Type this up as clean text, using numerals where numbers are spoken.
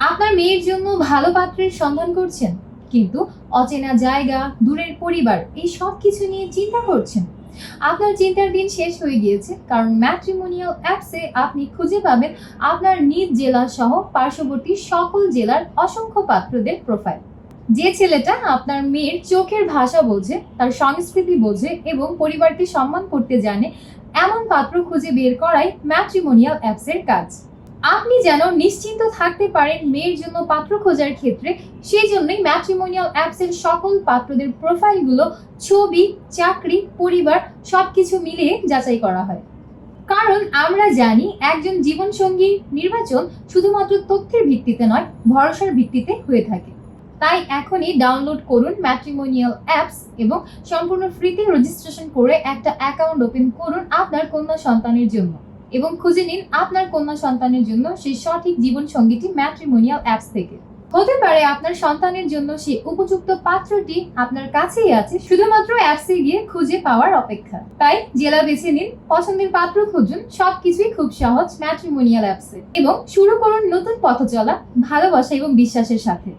আপনার মেয়ের জন্য ভালো পাত্রের সন্ধান করছেন, কিন্তু অচেনা জায়গা, দূরের পরিবার এই সব কিছু নিয়ে চিন্তা করছেন। আপনার চিন্তার দিন শেষ হয়ে গিয়েছে, কারণ ম্যাট্রিমোনিয়াল অ্যাপসে আপনি খুঁজে পাবেন আপনার নিজ জেলা সহ পার্শ্ববর্তী সকল জেলার অসংখ্য পাত্রদের প্রোফাইল। যে ছেলেটা আপনার মেয়ের চোখের ভাষা বোঝে, তার সংস্কৃতি বোঝে এবং পরিবারকে সম্মান করতে জানে, এমন পাত্র খুঁজে বের করাই ম্যাট্রিমোনিয়াল অ্যাপসের কাজ। আপনি যেন নিশ্চিন্ত থাকতে পারেন মেয়ের জন্য পাত্র খোঁজার ক্ষেত্রে, সেই জন্যই ম্যাট্রিমোনিয়াল অ্যাপসের সকল পাত্রদের প্রোফাইলগুলো ছবি, চাকরি, পরিবার সবকিছু মিলিয়ে যাচাই করা হয়। কারণ আমরা জানি একজন জীবনসঙ্গী নির্বাচন শুধুমাত্র তথ্যের ভিত্তিতে নয়, ভরসার ভিত্তিতে হয়ে থাকে। তাই এখনই ডাউনলোড করুন ম্যাট্রিমোনিয়াল অ্যাপস এবং সম্পূর্ণ ফ্রিতে রেজিস্ট্রেশন করে একটা অ্যাকাউন্ট ওপেন করুন আপনার কন্যা সন্তানের জন্য, এবং খুঁজে নিন আপনার কন্যা সন্তানের জন্য সেই সঠিক জীবন সঙ্গীটি ম্যাট্রিমোনিয়াল অ্যাপস থেকে। হতে পারে আপনার সন্তানের জন্য সেই উপযুক্ত পাত্রটি আপনার কাছেই আছে, শুধুমাত্র অ্যাপসে গিয়ে খুঁজে পাওয়ার অপেক্ষা। তাই জেলা বেছে নিন, পছন্দের পাত্র খুঁজুন, সবকিছুই খুব সহজ ম্যাট্রিমোনিয়াল অ্যাপসে, এবং শুরু করুন নতুন পথ চলা ভালোবাসা এবং বিশ্বাসের সাথে।